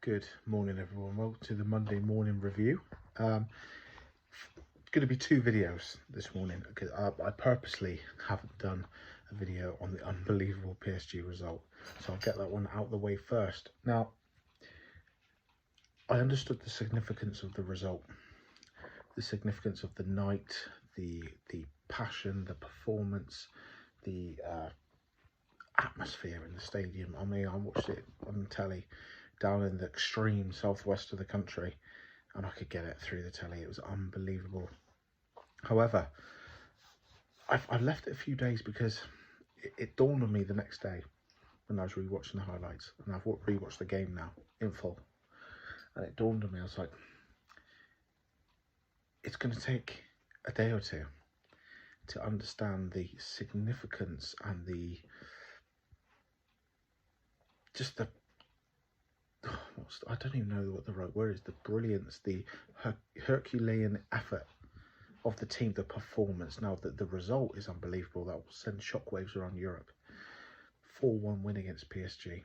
Good morning, everyone. Welcome to the Monday morning review. Going to be two videos this morning because I purposely haven't done a video on the unbelievable PSG result, so I'll get that one out of the way first. Now, I understood the significance of the result, the significance of the night, the passion, the performance, the atmosphere in the stadium. I mean, I watched it on telly down in the extreme southwest of the country, and I could get it through the telly. It was unbelievable. However, I've left it a few days because it dawned on me the next day when I was rewatching the highlights, and I've rewatched the game now in full, and it dawned on me, I was like, it's going to take a day or two to understand the significance and the I don't even know what the right word is, the brilliance, the Herculean effort of the team, the performance. Now, the result is unbelievable. That will send shockwaves around Europe. 4-1 win against PSG,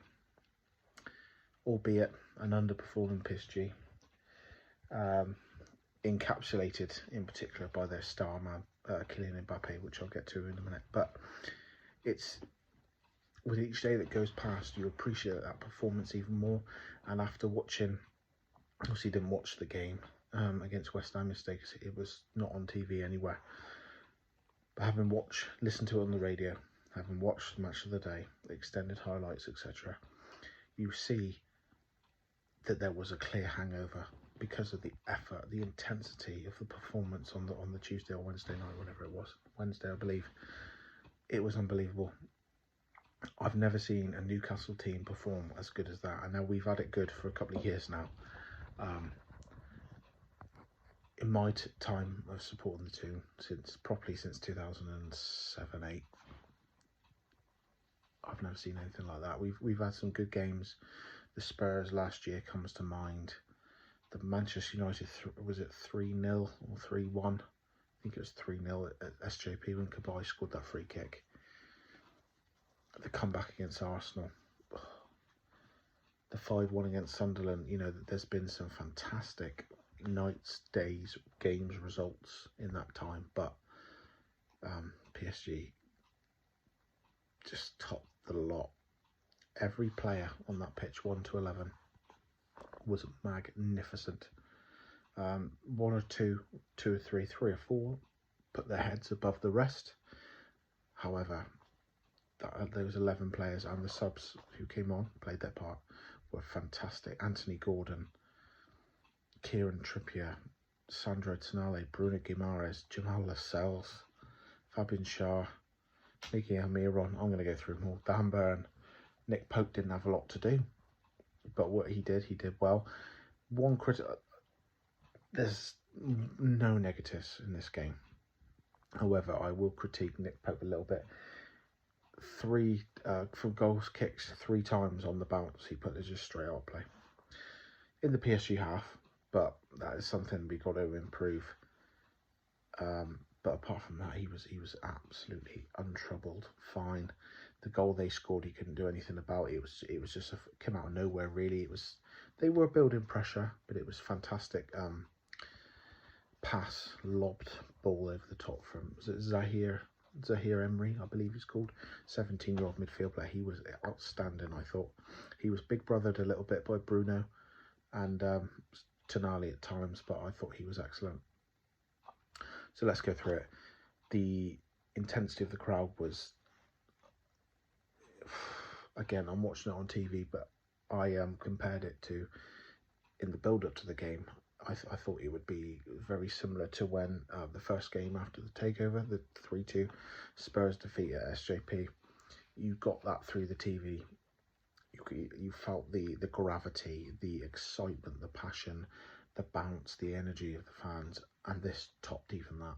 albeit an underperforming PSG, encapsulated in particular by their star man, Kylian Mbappe, which I'll get to in a minute. But it's, with each day that goes past, you appreciate that performance even more. And after watching, obviously didn't watch the game against West Ham yesterday because it was not on TV anywhere. But having listened to it on the radio, having watched the match of the day, the extended highlights, etc., you see that there was a clear hangover because of the effort, the intensity of the performance on the Tuesday or Wednesday night, whatever it was, Wednesday, I believe. It was unbelievable. I've never seen a Newcastle team perform as good as that. And now we've had it good for a couple of years now. In my time of supporting the Toon, properly since 2007-8, I've never seen anything like that. We've had some good games. The Spurs last year comes to mind. The Manchester United, was it 3-0 or 3-1? I think it was 3-0 at SJP when Kabay scored that free kick. The comeback against Arsenal, the 5-1 against Sunderland. You know, there's been some fantastic nights, days, games, results in that time, but PSG just topped the lot. Every player on that pitch, 1 to 11, was magnificent. One or two or three or four put their heads above the rest. However, those 11 players and the subs who came on, played their part, were fantastic. Anthony Gordon, Kieran Trippier, Sandro Tonali, Bruno Guimaraes, Jamal Lascelles, Fabian Schär, Miki Almiron. I'm going to go through them all. Dan Burn. Nick Pope didn't have a lot to do, but what he did well. One critic, there's no negatives in this game. However, I will critique Nick Pope a little bit. 3 from goals kicks 3 times on the bounce, he put it just straight out play in the PSG half, but that is something we got to improve. But apart from that, he was absolutely untroubled, fine. The goal they scored, he couldn't do anything about. It was just came out of nowhere, really. They were building pressure, but it was fantastic. Pass, lobbed ball over the top from, was it Zahir Emery, I believe he's called, 17-year-old midfield player. He was outstanding, I thought. He was big brothered a little bit by Bruno and Tonali at times, but I thought he was excellent. So let's go through it. The intensity of the crowd was, again, I'm watching it on TV, but I compared it to, in the build-up to the game, I thought it would be very similar to when the first game after the takeover, the 3-2 Spurs defeat at SJP. You got that through the TV. You felt the gravity, the excitement, the passion, the bounce, the energy of the fans, and this topped even that.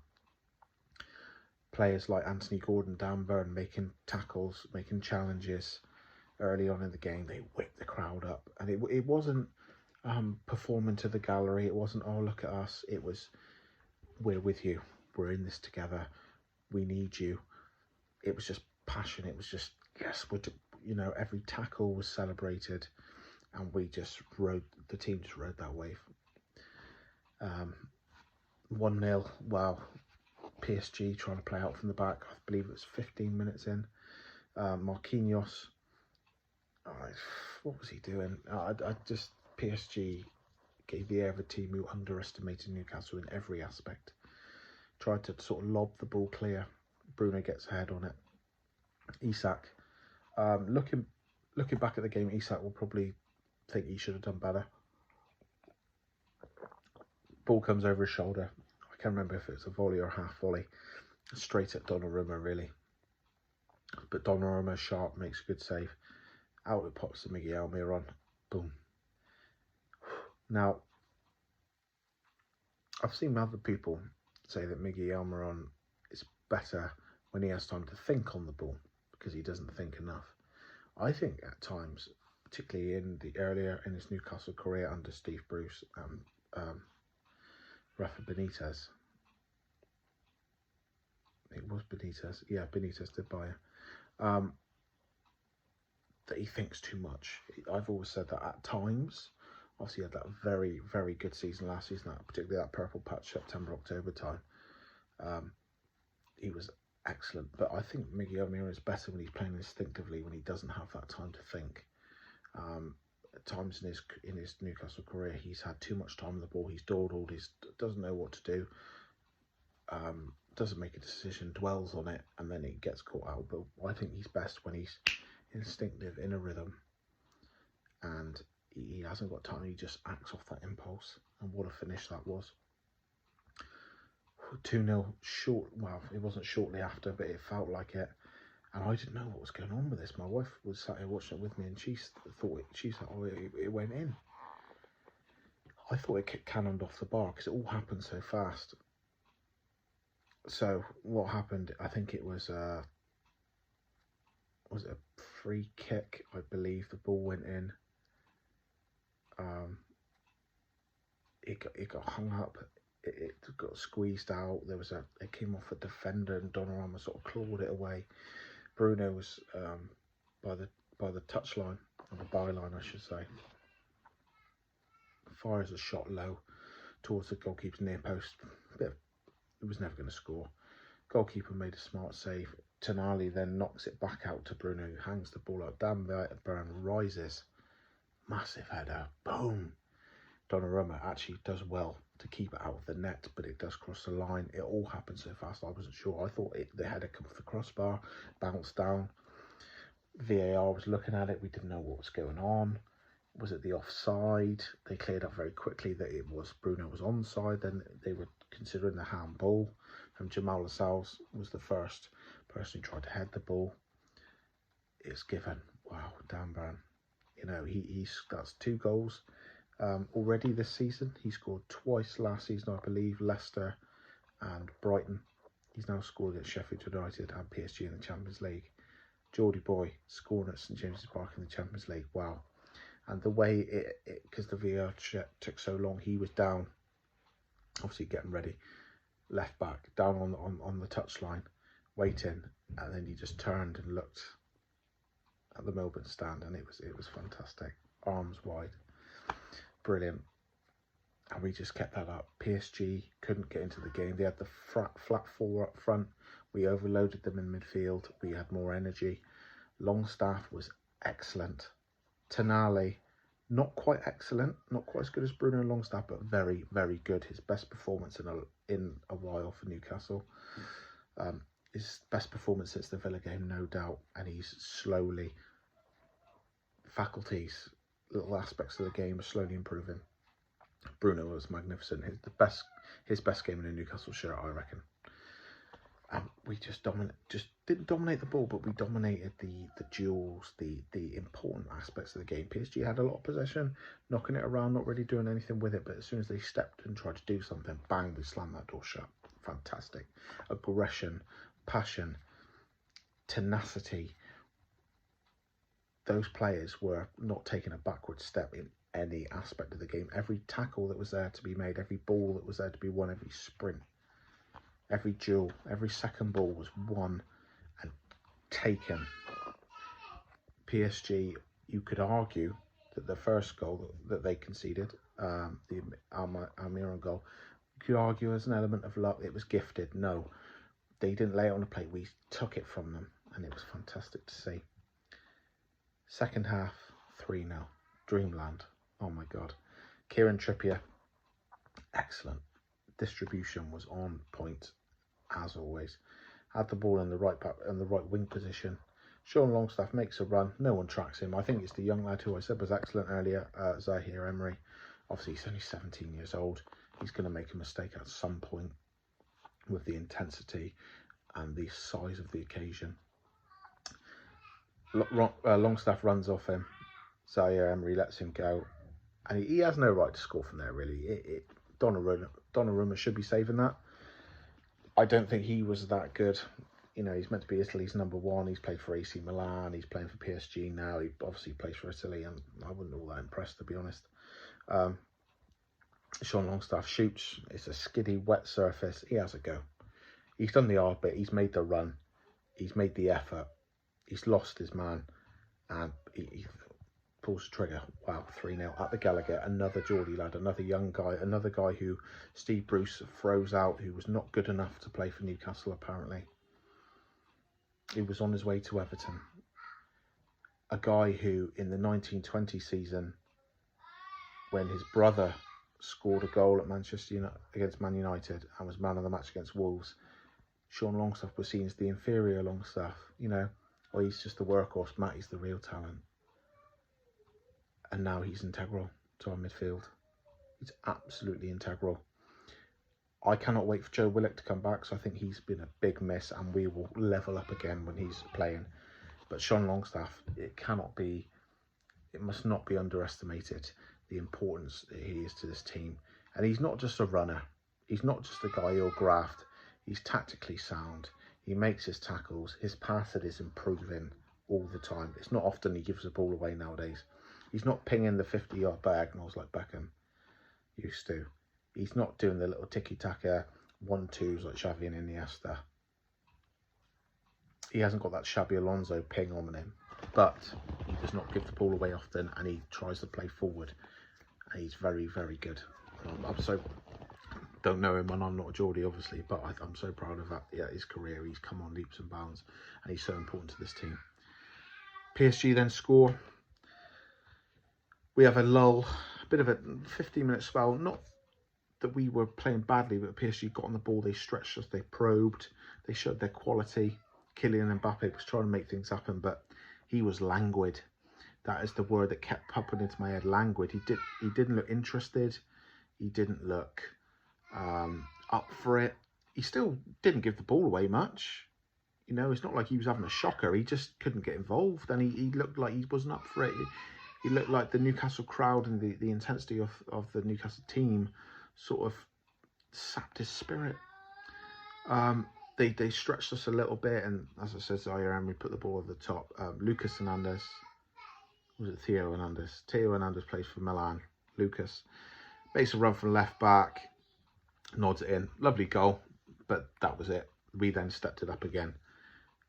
Players like Anthony Gordon, Dan Burn making tackles, making challenges early on in the game. They whipped the crowd up, and it wasn't performing to the gallery. It wasn't, oh, look at us. It was, we're with you. We're in this together. We need you. It was just passion. It was just, yes, every tackle was celebrated. and the team just rode that wave. 1-0, wow. PSG trying to play out from the back. I believe it was 15 minutes in. Marquinhos, what was he doing? PSG gave the air of a team who underestimated Newcastle in every aspect. Tried to sort of lob the ball clear. Bruno gets a head on it. Isak, looking back at the game, Isak will probably think he should have done better. Ball comes over his shoulder. I can't remember if it's a volley or a half volley. Straight at Donnarumma, really. But Donnarumma, sharp, makes a good save. Out it pops to Miguel Almiron. Boom. Now, I've seen other people say that Miguel Almiron is better when he has time to think on the ball because he doesn't think enough. I think at times, particularly earlier in his Newcastle career under Steve Bruce and Rafa Benitez. It was Benitez. Yeah, Benitez did buy it. That he thinks too much. I've always said that at times. Obviously, he had that very, very good season last season, particularly that purple patch September, October time. He was excellent. But I think Miguel Almiron is better when he's playing instinctively, when he doesn't have that time to think. At times in his Newcastle career, he's had too much time on the ball. He's dawdled. He doesn't know what to do. Doesn't make a decision, dwells on it, and then it gets caught out. But I think he's best when he's instinctive, in a rhythm, and he hasn't got time. He just acts off that impulse, and what a finish that was. 2-0 short. Well, it wasn't shortly after, but it felt like it. And I didn't know what was going on with this. My wife was sat here watching it with me, and she said, "Oh, it went in." I thought it cannoned off the bar because it all happened so fast. So what happened? I think it was a free kick? I believe the ball went in. It got hung up. It got squeezed out. It came off a defender, and Donnarumma sort of clawed it away. Bruno was by the touchline, or the byline, I should say. Fires a shot low towards the goalkeeper's near post. It was never going to score. Goalkeeper made a smart save. Tonali then knocks it back out to Bruno, who hangs the ball out. Dan Burn rises. Massive header. Boom. Donnarumma actually does well to keep it out of the net, but it does cross the line. It all happened so fast, I wasn't sure. I thought the header come off the crossbar, bounced down. VAR was looking at it. We didn't know what was going on. Was it the offside? They cleared up very quickly that Bruno was onside. Then they were considering the handball. And Jamal Lascelles was the first person who tried to head the ball. It's given. Wow, Dan Burn. You know, that's 2 goals already this season. He scored twice last season, I believe, Leicester and Brighton. He's now scored at Sheffield United and PSG in the Champions League. Geordie boy scoring at St James's Park in the Champions League. Wow. And the way because the VAR took so long, he was down, obviously getting ready, left back, down on the touchline, waiting, and then he just turned and looked at the Melbourne stand, and it was fantastic. Arms wide, brilliant. And we just kept that up. PSG couldn't get into the game. They had the flat 4 up front. We overloaded them in midfield. We had more energy. Longstaff was excellent. Tonali, not quite excellent, not quite as good as Bruno Longstaff, but very, very good. His best performance in a while for Newcastle. His best performance since the Villa game, no doubt. And he's slowly, little aspects of the game are slowly improving. Bruno was magnificent. His best game in a Newcastle shirt, I reckon. And we just didn't dominate the ball, but we dominated the duels, the important aspects of the game. PSG had a lot of possession, knocking it around, not really doing anything with it. But as soon as they stepped and tried to do something, bang, we slammed that door shut. Fantastic. Aggression, passion, tenacity. Those players were not taking a backward step in any aspect of the game. Every tackle that was there to be made, every ball that was there to be won, every sprint, every duel, every second ball was won and taken. PSG, you could argue, that the first goal that they conceded, the Almiron goal, you could argue as an element of luck, it was gifted. No, they didn't lay it on the plate. We took it from them, and it was fantastic to see. Second half, 3-0. Dreamland. Oh my God. Kieran Trippier, excellent. Distribution was on point, as always. Had the ball in the right back and the right wing position. Sean Longstaff makes a run. No one tracks him. I think it's the young lad who I said was excellent earlier, Zahir Emery. Obviously, he's only 17 years old. He's going to make a mistake at some point with the intensity and the size of the occasion. Longstaff runs off him. Zahir Emery lets him go. And he has no right to score from there, really. Donnarumma should be saving that. I don't think he was that good. You know, he's meant to be Italy's #1. He's played for AC Milan. He's playing for PSG now. He obviously plays for Italy, and I wasn't all that impressed, to be honest. Sean Longstaff shoots. It's a skiddy, wet surface. He has a go. He's done the hard bit. He's made the run. He's made the effort. He's lost his man, and he pulls the trigger. Wow, 3-0 at the Gallagher. Another Geordie lad, another young guy, another guy who Steve Bruce throws out, who was not good enough to play for Newcastle, apparently. He was on his way to Everton. A guy who, in the 1920 season, when his brother scored a goal at Manchester United against Man United and was man of the match against Wolves, Sean Longstaff was seen as the inferior Longstaff. You know, well, he's just the workhorse. Matty's the real talent. And now he's integral to our midfield. He's absolutely integral. I cannot wait for Joe Willock to come back, so I think he's been a big miss, and we will level up again when he's playing. But Sean Longstaff, it must not be underestimated, the importance that he is to this team. And he's not just a runner. He's not just a guy who'll graft. He's tactically sound. He makes his tackles. His passing is improving all the time. It's not often he gives the ball away nowadays. He's not pinging the 50-yard diagonals like Beckham used to. He's not doing the little tiki-taka 1-2s like Xavi and Iniesta. He hasn't got that Xabi Alonso ping on him, but he does not give the ball away often, and he tries to play forward. And he's very, very good. Don't know him, and I'm not a Geordie, obviously, but I'm so proud of that. Yeah, his career, he's come on leaps and bounds, and he's so important to this team. PSG then score. We have a lull, a bit of a 15-minute spell. Not that we were playing badly, but PSG got on the ball, they stretched us, they probed, they showed their quality. Kylian Mbappe was trying to make things happen, but he was languid. That is the word that kept popping into my head, languid. He didn't look interested. He didn't look up for it. He still didn't give the ball away much. You know, it's not like he was having a shocker. He just couldn't get involved, and he looked like he wasn't up for it. He looked like the Newcastle crowd and the intensity of the Newcastle team sort of sapped his spirit. They stretched us a little bit, and as I said, Zahir Emery put the ball at the top. Lucas Hernandez, was it Theo Hernandez? Theo Hernandez plays for Milan. Lucas makes a run from left back, nods it in. Lovely goal, but that was it. We then stepped it up again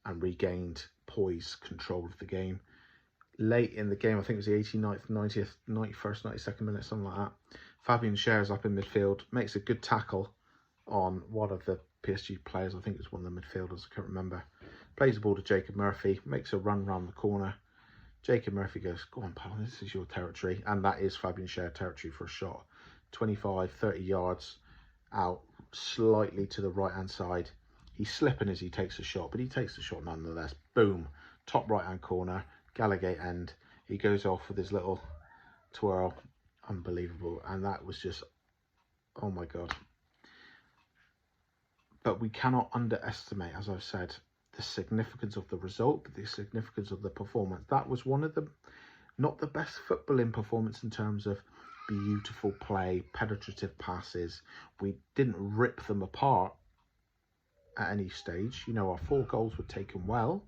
and regained poise, control of the game. Late in the game, I think it was the 89th, 90th, 91st, 92nd minute, something like that. Fabian Schär's up in midfield, makes a good tackle on one of the PSG players. I think it's one of the midfielders, I can't remember. Plays the ball to Jacob Murphy, makes a run round the corner. Jacob Murphy goes, go on, pal, this is your territory. And that is Fabian Schär territory for a shot. 25, 30 yards out, slightly to the right-hand side. He's slipping as he takes a shot, but he takes the shot nonetheless. Boom, top right-hand corner, Gallagher end. He goes off with his little twirl. Unbelievable. And that was just, oh my God. But we cannot underestimate, as I've said, the significance of the result, the significance of the performance. That was one of the, not the best footballing performance in terms of beautiful play, penetrative passes. We didn't rip them apart at any stage. You know, our 4 goals were taken well.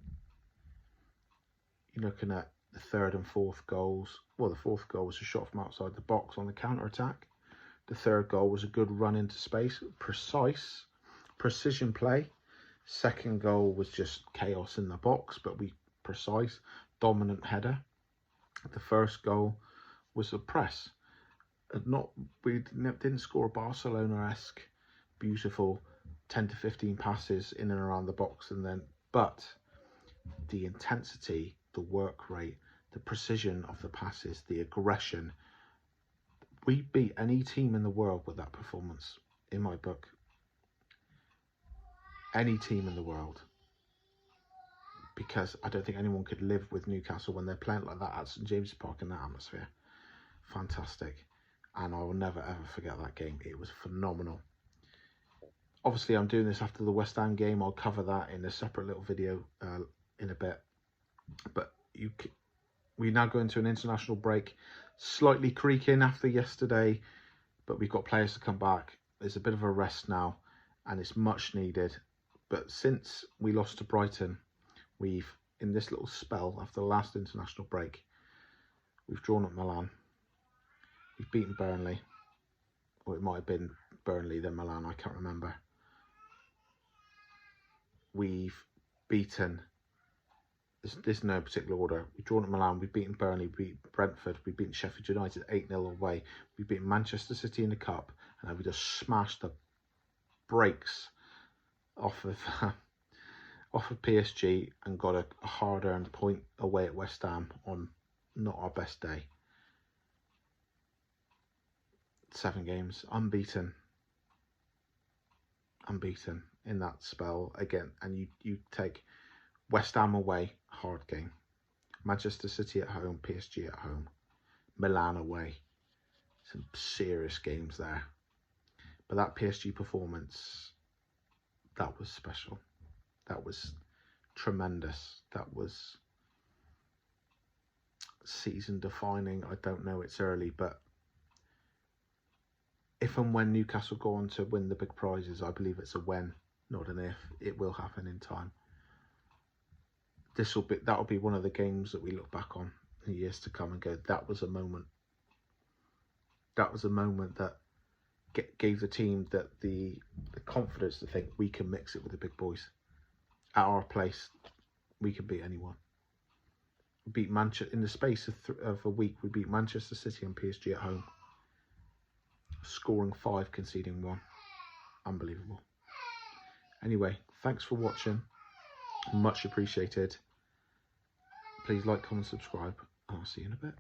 You're looking at the 3rd and 4th goals. Well, the 4th goal was a shot from outside the box on the counter-attack. The 3rd goal was a good run into space, precise, precision play. 2nd goal was just chaos in the box, but precise, dominant header. The 1st goal was the press. We didn't score a Barcelona-esque beautiful 10 to 15 passes in and around the box, but the intensity, the work rate, the precision of the passes, the aggression. We beat any team in the world with that performance, in my book. Any team in the world. Because I don't think anyone could live with Newcastle when they're playing like that at St James's Park in that atmosphere. Fantastic. And I will never ever forget that game. It was phenomenal. Obviously, I'm doing this after the West Ham game. I'll cover that in a separate little video in a bit. But we now go into an international break. Slightly creaking after yesterday, but we've got players to come back. There's a bit of a rest now, and it's much needed. But since we lost to Brighton, in this little spell after the last international break, we've drawn at Milan. We've beaten Burnley. Or it might have been Burnley, then Milan, I can't remember. We've beaten, there's no particular order. We've drawn at Milan, we've beaten Burnley, we beat Brentford, we've beaten Sheffield United 8-0 away. We've beaten Manchester City in the Cup, and we just smashed the brakes off of PSG and got a hard-earned point away at West Ham on not our best day. 7 games, unbeaten in that spell again. And you take West Ham away, hard game. Manchester City at home, PSG at home. Milan away. Some serious games there. But that PSG performance, that was special. That was tremendous. That was season defining. I don't know, it's early, but if and when Newcastle go on to win the big prizes, I believe it's a when, not an if. It will happen in time. That'll be one of the games that we look back on in years to come and go, that was a moment. That was a moment that gave the team the confidence to think we can mix it with the big boys. At our place, we can beat anyone. Beat Manchester in the space of a week. We beat Manchester City and PSG at home, scoring 5, conceding 1. Unbelievable. Anyway, thanks for watching. Much appreciated. Please like, comment, subscribe, and I'll see you in a bit.